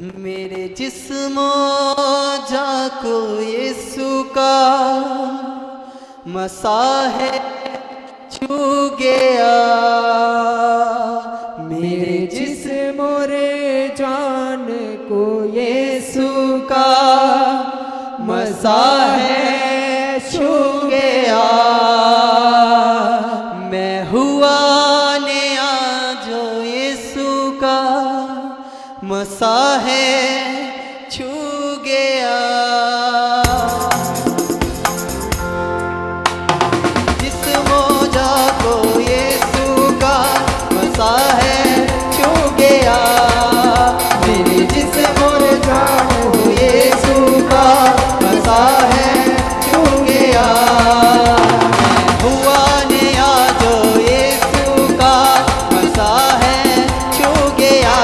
मेरे जिस्मो जाको यीशु का मसा है छू गया। मेरे जिस्मो रे जान को यीशु का मसा है छू गया। मैं हुआ नया जो यीशु का मसा है छू गया। जिस मोजा को यीशु का मसा है छू गया। मेरे जिस मोजा को यीशु का मसा है छू गया। मैं हुआ नया जो यीशु का मसा है छू गया।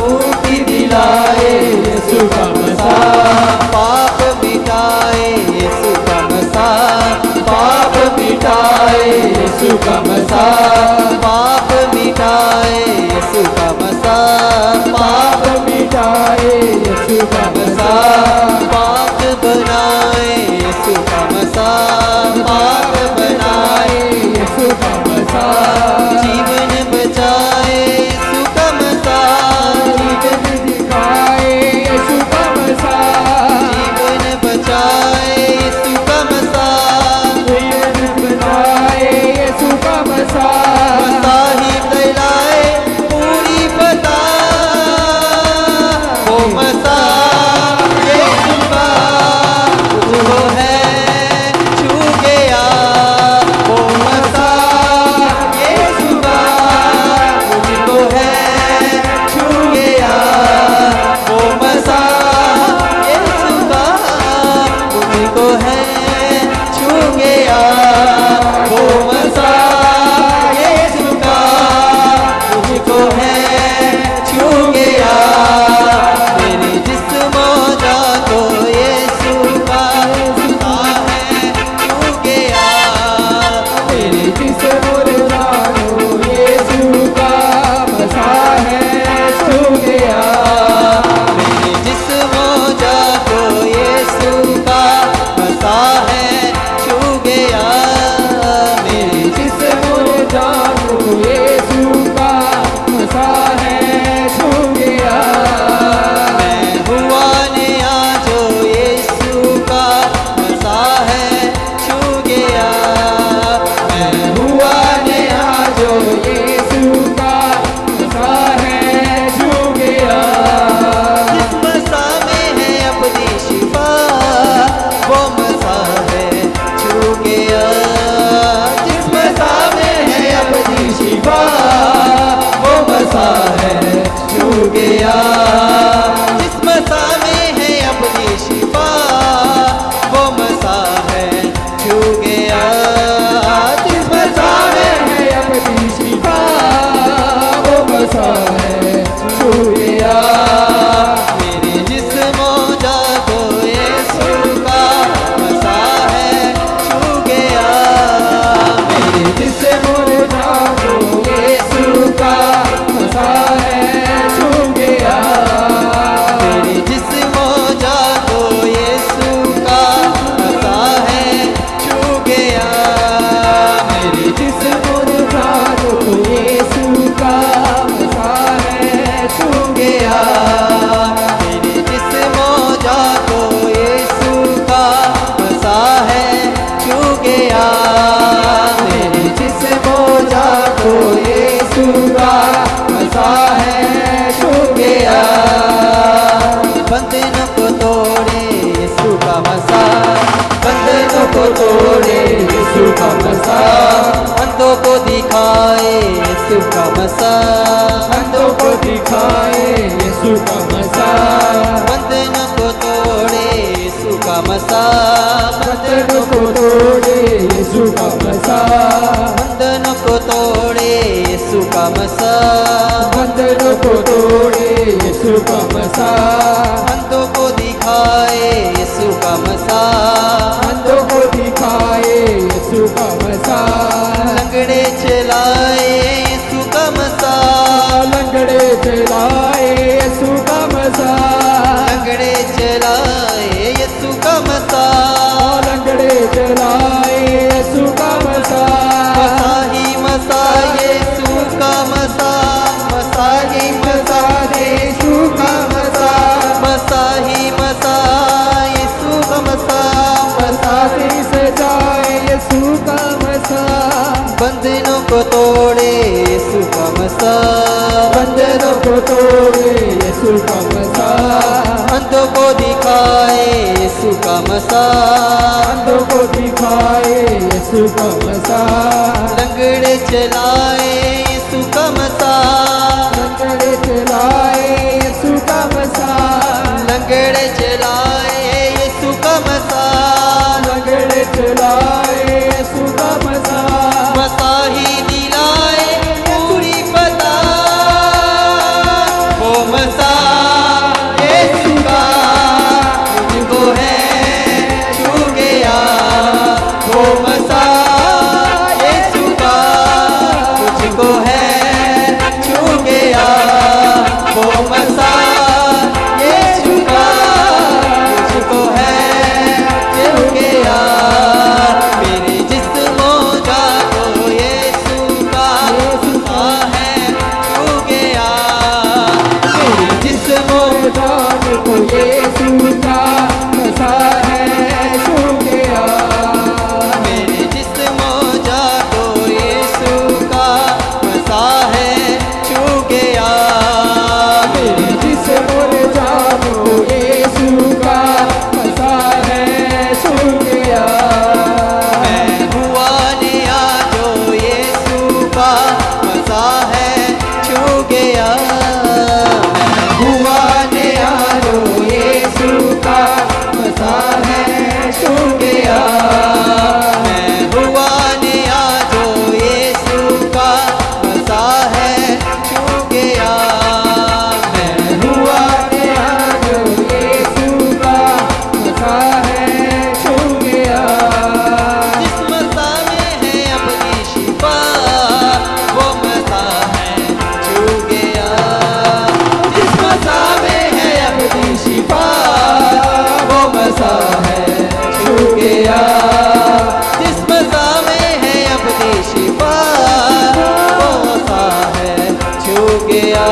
मुक्ति दिलाए यीशु का मसा। पाप मिटाए यीशु का मसा। पाप मिटाए यीशु का मसा। पाप मिटाए यीशु का मसा। पाप मिटाए यीशु का मसा। पाक बनाए यीशु का मसा। पाक बनाए यीशु का मसा। जीवन बचाए यीशु का मसा। जीवन दिखाए यीशु का मसा। जीवन बचाए यीशु का मसा। जीवन बनाए यीशु का मसा। मसा ही दिलाए पूरी पता वो मसा यीशु का मसा, बंधनों को तोड़े यीशु का मसा, अंधों को दिखाए यीशु का मसा, अंधों को दिखाए यीशु का मसा, बंधनों को तोड़े यीशु का मसा, बंधनों को तोड़े यीशु का मसा, बंधनों को तोड़े यीशु का मसा, बंधनों को तोड़े यीशु का मसा, अंधों को दिखाए यीशु का मसा, अंधों को दिखाए यीशु का मसा, लंगड़े चलाए यीशु का मसा, लंगड़े चलाए यीशु का मसा, लंगड़े चलाए यीशु का मसा, लंगड़े चलाए यीशु का मसा, मसा ही मसा यीशु का मसा, मसा ही मसा यीशु का मसा, मसा ही मसा यीशु का मसा, मसा साथी सजाए यीशु का मसा, बंधनों को तोड़े यीशु का मसा, बंधनों को तोड़े यीशु का मसा, अंधों को दिखाए यीशु का मसा, अंधों को दिखाए यीशु का मसा, लंगड़े चलाए यीशु का मसा, लंगड़े चलाए यीशु का मसा, लंगड़े चलाए यीशु का मसा, लंगड़े चलाए यीशु का मसा, मसा ही दिलाए पूरी पता, वो मसा यीशु का मुझको है छू गया, वो मसा यीशु का मुझको है छू गया, वो मसा यीशु का मुझको है छू गया, मेरे जिस्मों जागो यीशु का मसा है छू गया, मेरे जिस्मों जान को यीशु का मसा है छू गया, मेरे जिस्मों जागो यीशु का मसा है छू गया, मेरे जिस्म जान को यीशु का मसा है छू गया, मैं हुआ नया जो यीशु का मसा है छू गया, मैं हुआ नया जो यीशु का मसा है छू गया, मैं हुआ नया जो यीशु का मसा है छू गया, मैं हुआ नया जो यीशु का मसा है छू गया, जिस मसा में है अपनी शिफा, वो मसा है छू गया, जिस मसा में है अपनी शिफा, वो मसा है छू गया, जिस मसा में है अपनी शिफा, वो मसा है छू गया,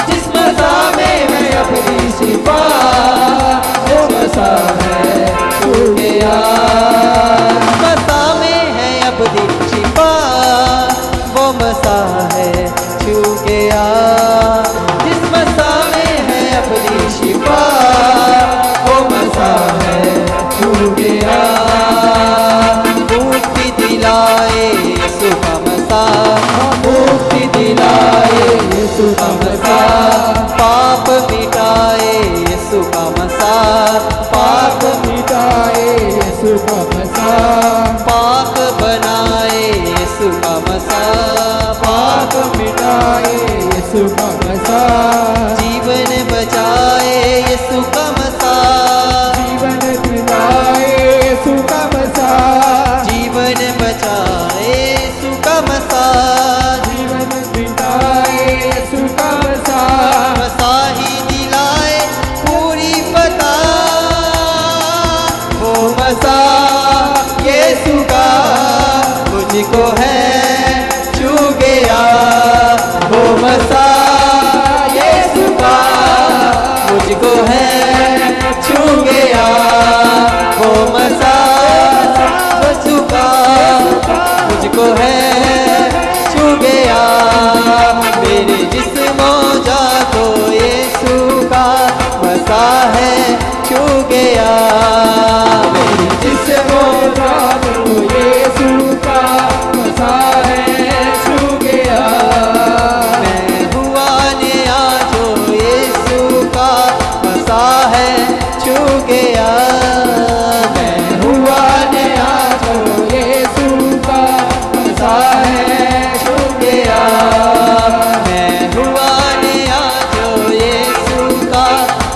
जिस मसा में है अपनी शिफा, वो मसा है छू गया, मसा में है अपनी शिफा, वो मसा है छू गया, जिस मसा में है अपनी शिफा, वो मसा है छू गया, मुक्ति दिलाए यीशु का मसा, मुक्ति दिलाए यीशु का मसा, पाप मिटाए यीशु का मसा, पाप मिटाए यीशु का मसा, पाक बनाए यीशु का मसा, पाप मिटाए यीशु का मसा, जीवन बचाए यीशु का मसा, जीवन दिलाए यीशु का मसा, जीवन बचाए यीशु का मसा, जीवन बिताए यीशु का मसा, मसा ही दिलाए पूरी पता, वो मसा यीशु का मुझको है छू गया, वो मसा यीशु का मुझको है छू गया, वो मसा यीशु का मुझको है छू गया, मेरे जिस्मों जागो यीशु का मसा है छू गया मेरी जिस्म जानो यीशु का मसा है छू गया मैं हुआ नया जो यीशु का मसा है छू गया मैं हुआ नया जो यीशु का मसा है छू गया मैं हुआ नया जो यीशु का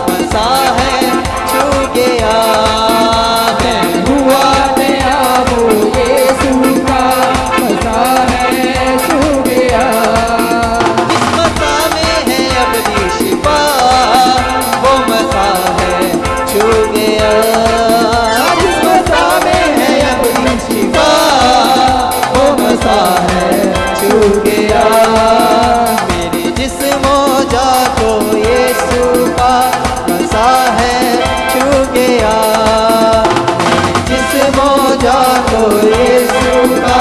मसा है छू गया मैं हुआ नया वो यीशु का मसा है छू गया जिस मसा में है अपनी शिफा वो मसा है छू गया जिस मसा में है अपनी शिफा वो मसा है छू गया मेरे जिस्मो जा को यीशु का मसा है छू गया मेरे जिस्मो जा को यीशु का